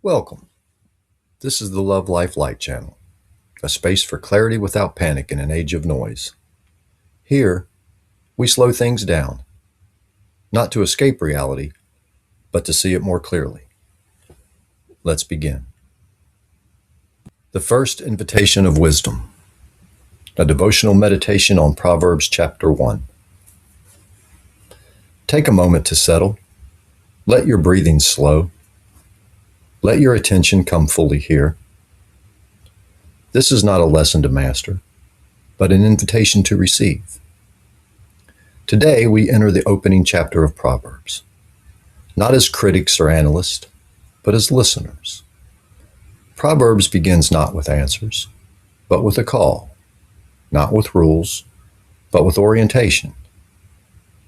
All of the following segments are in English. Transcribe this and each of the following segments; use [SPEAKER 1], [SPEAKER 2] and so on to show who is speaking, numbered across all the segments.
[SPEAKER 1] Welcome. This is the Love Life Light channel, a space for clarity without panic in an age of noise. Here, we slow things down, not to escape reality, but to see it more clearly. Let's begin. The first invitation of wisdom, a devotional meditation on Proverbs Chapter One. Take a moment to settle. Let your breathing slow. Let your attention come fully here. This is not a lesson to master, but an invitation to receive. Today, we enter the opening chapter of Proverbs, not as critics or analysts, but as listeners. Proverbs begins not with answers, but with a call, not with rules, but with orientation.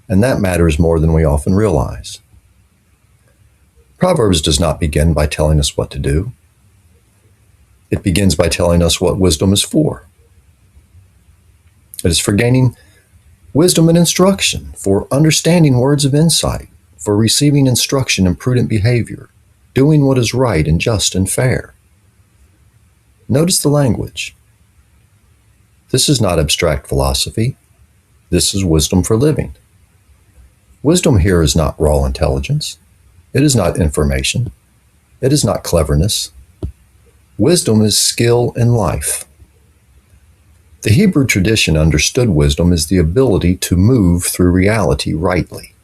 [SPEAKER 1] And that matters more than we often realize. Proverbs does not begin by telling us what to do. It begins by telling us what wisdom is for. It is for gaining wisdom and instruction, for understanding words of insight, for receiving instruction in prudent behavior, doing what is right and just and fair. Notice the language. This is not abstract philosophy. This is wisdom for living. Wisdom here is not raw intelligence. It is not information. It is not cleverness. Wisdom is skill in life. The Hebrew tradition understood wisdom as the ability to move through reality rightly,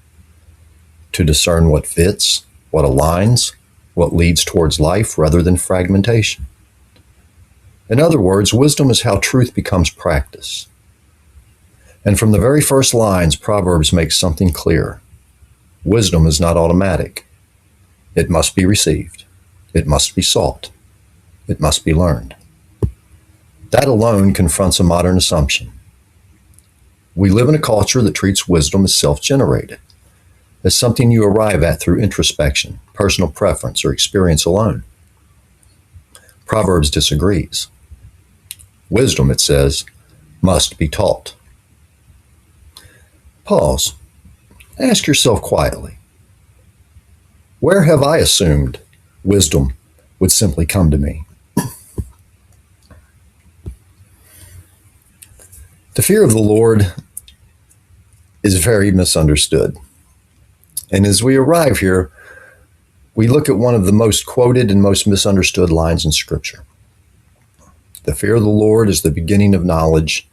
[SPEAKER 1] to discern what fits, what aligns, what leads towards life rather than fragmentation. In other words, wisdom is how truth becomes practice. And from the very first lines, Proverbs makes something clear. Wisdom is not automatic. It must be received. It must be sought. It must be learned. That alone confronts a modern assumption. We live in a culture that treats wisdom as self-generated, as something you arrive at through introspection, personal preference, or experience alone. Proverbs disagrees. Wisdom, it says, must be taught. Pause. Ask yourself quietly, where have I assumed wisdom would simply come to me? The fear of the Lord is very misunderstood. And as we arrive here, we look at one of the most quoted and most misunderstood lines in Scripture. The fear of the Lord is the beginning of knowledge,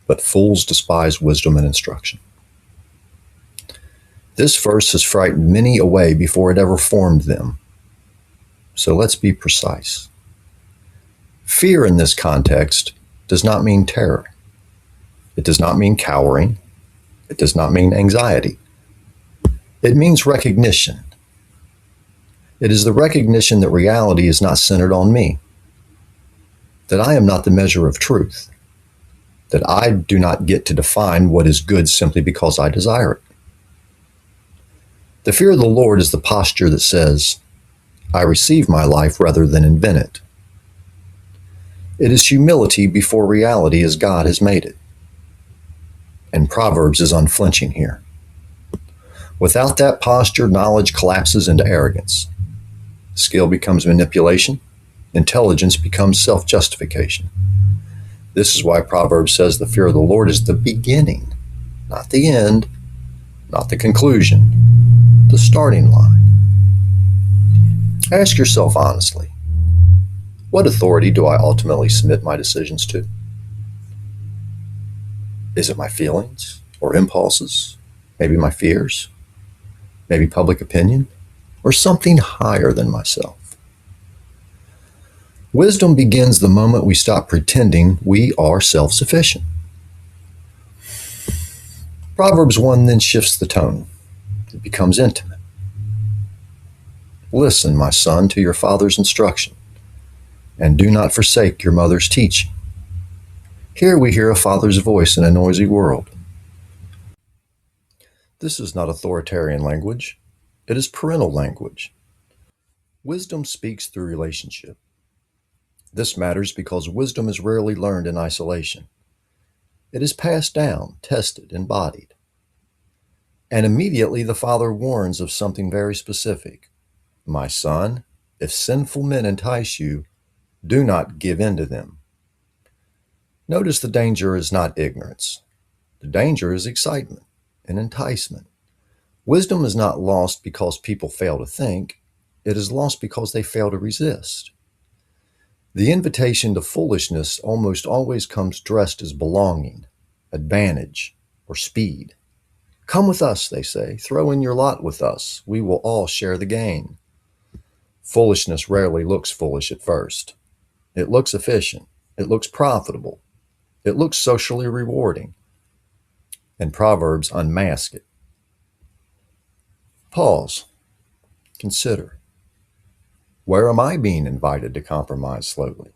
[SPEAKER 1] but fools despise wisdom and instruction. This verse has frightened many away before it ever formed them. So let's be precise. Fear in this context does not mean terror. It does not mean cowering. It does not mean anxiety. It means recognition. It is the recognition that reality is not centered on me, that I am not the measure of truth, that I do not get to define what is good simply because I desire it. The fear of the Lord is the posture that says, I receive my life rather than invent it. It is humility before reality as God has made it. And Proverbs is unflinching here. Without that posture, knowledge collapses into arrogance. Skill becomes manipulation. Intelligence becomes self-justification. This is why Proverbs says the fear of the Lord is the beginning, not the end, not the conclusion, the starting line. Ask yourself honestly, what authority do I ultimately submit my decisions to? Is it my feelings or impulses? Maybe my fears? Maybe public opinion? Or something higher than myself? Wisdom begins the moment we stop pretending we are self-sufficient. Proverbs 1 then shifts the tone. It becomes intimate. Listen, my son, to your father's instruction, and do not forsake your mother's teaching. Here we hear a father's voice in a noisy world. This is not authoritarian language. It is parental language. Wisdom speaks through relationship. This matters because wisdom is rarely learned in isolation. It is passed down, tested, embodied. And immediately the father warns of something very specific. My son, If sinful men entice you, do not give in to them. Notice the danger is not ignorance. The danger is excitement and enticement. Wisdom is not lost because people fail to think. It is lost because they fail to resist. The invitation to foolishness almost always comes dressed as belonging, advantage, or speed. Come with us, they say. Throw in your lot with us. We will all share the gain. Foolishness rarely looks foolish at first. It looks efficient. It looks profitable. It looks socially rewarding. And Proverbs unmask it. Pause. Consider. Where am I being invited to compromise slowly?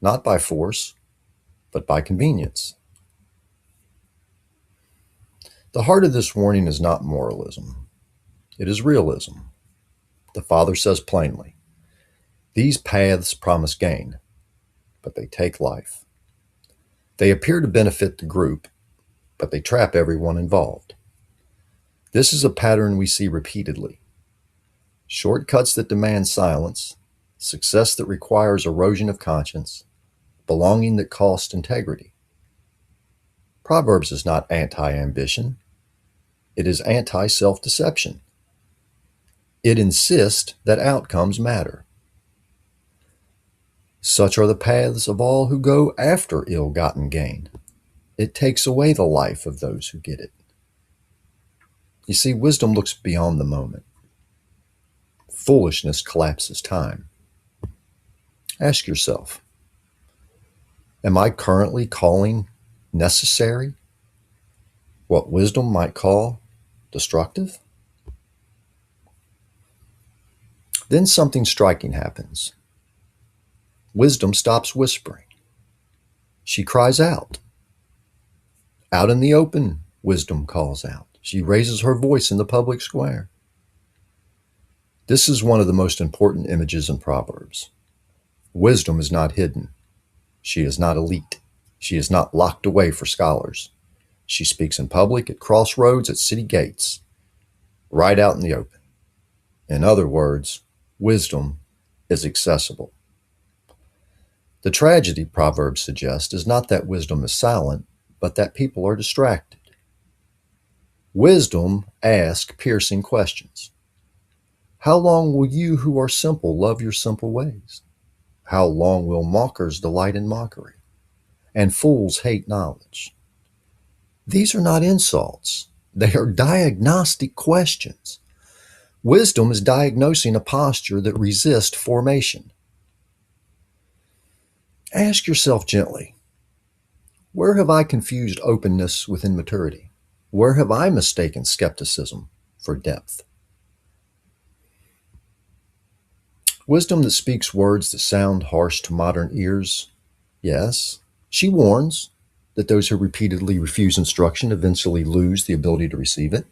[SPEAKER 1] Not by force, but by convenience. The heart of this warning is not moralism. It is realism. The Father says plainly, these paths promise gain, but they take life. They appear to benefit the group, but they trap everyone involved. This is a pattern we see repeatedly. Shortcuts that demand silence, success that requires erosion of conscience, belonging that costs integrity. Proverbs is not anti-ambition. It is anti-self-deception. It insists that outcomes matter. Such are the paths of all who go after ill-gotten gain. It takes away the life of those who get it. You see, wisdom looks beyond the moment. Foolishness collapses time. Ask yourself, am I currently calling necessary what wisdom might call destructive? Then something striking happens. Wisdom stops whispering. She cries out. Out in the open, wisdom calls out. She raises her voice in the public square. This is one of the most important images in Proverbs. Wisdom is not hidden. She is not elite. She is not locked away for scholars. She speaks in public, at crossroads, at city gates, right out in the open. In other words, wisdom is accessible. The tragedy, Proverbs suggest, is not that wisdom is silent, but that people are distracted. Wisdom asks piercing questions. How long will you who are simple love your simple ways? How long will mockers delight in mockery, and fools hate knowledge? These are not insults. They are diagnostic questions. Wisdom is diagnosing a posture that resists formation. Ask yourself gently, where have I confused openness with immaturity? Where have I mistaken skepticism for depth? Wisdom that speaks words that sound harsh to modern ears, yes. She warns that those who repeatedly refuse instruction eventually lose the ability to receive it.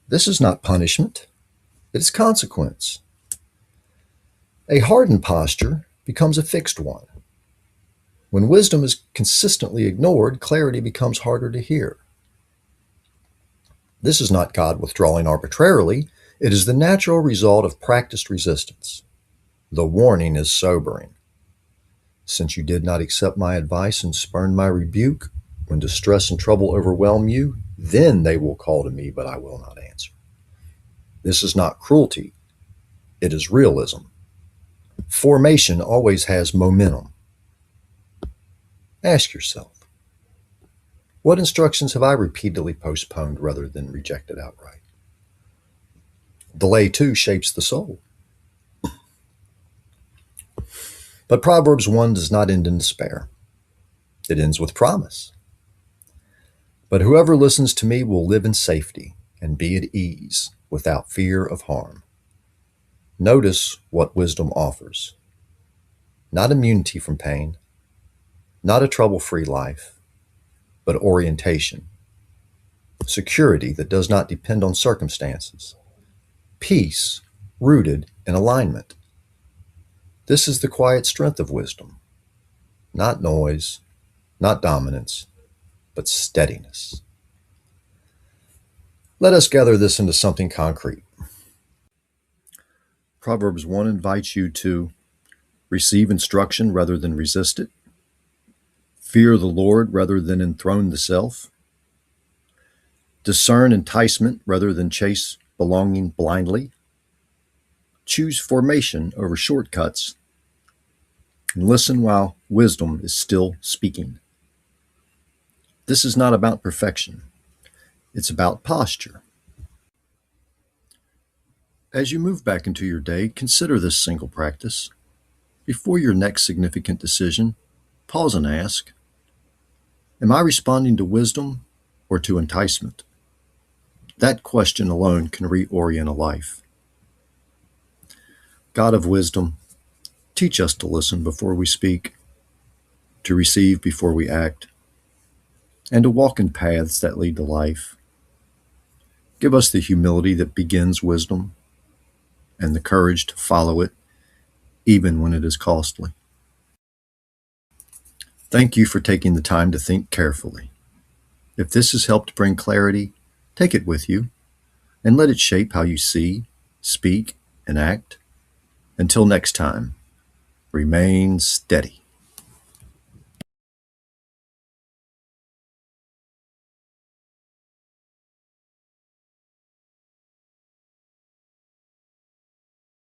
[SPEAKER 1] This is not punishment. It is consequence. A hardened posture becomes a fixed one. When wisdom is consistently ignored, clarity becomes harder to hear. This is not God withdrawing arbitrarily. It is the natural result of practiced resistance. The warning is sobering. Since you did not accept my advice and spurn my rebuke, when distress and trouble overwhelm you, then they will call to me, but I will not answer. This is not cruelty. It is realism. Formation always has momentum. Ask yourself, what instructions have I repeatedly postponed rather than rejected outright? Delay, too, shapes the soul. But Proverbs 1 does not end in despair. It ends with promise. But whoever listens to me will live in safety and be at ease without fear of harm. Notice what wisdom offers. Not immunity from pain, not a trouble-free life, but orientation. Security that does not depend on circumstances. Peace rooted in alignment. This is the quiet strength of wisdom. Not noise, not dominance, but steadiness. Let us gather this into something concrete. Proverbs 1 invites you to receive instruction rather than resist it, fear the Lord rather than enthrone the self, discern enticement rather than chase belonging blindly, choose formation over shortcuts, and listen while wisdom is still speaking. This is not about perfection. It's about posture. As you move back into your day, consider this single practice. Before your next significant decision, pause and ask, am I responding to wisdom or to enticement? That question alone can reorient a life. God of wisdom, teach us to listen before we speak, to receive before we act, and to walk in paths that lead to life. Give us the humility that begins wisdom and the courage to follow it, even when it is costly. Thank you for taking the time to think carefully. If this has helped bring clarity, take it with you and let it shape how you see, speak, and act. Until next time, remain steady.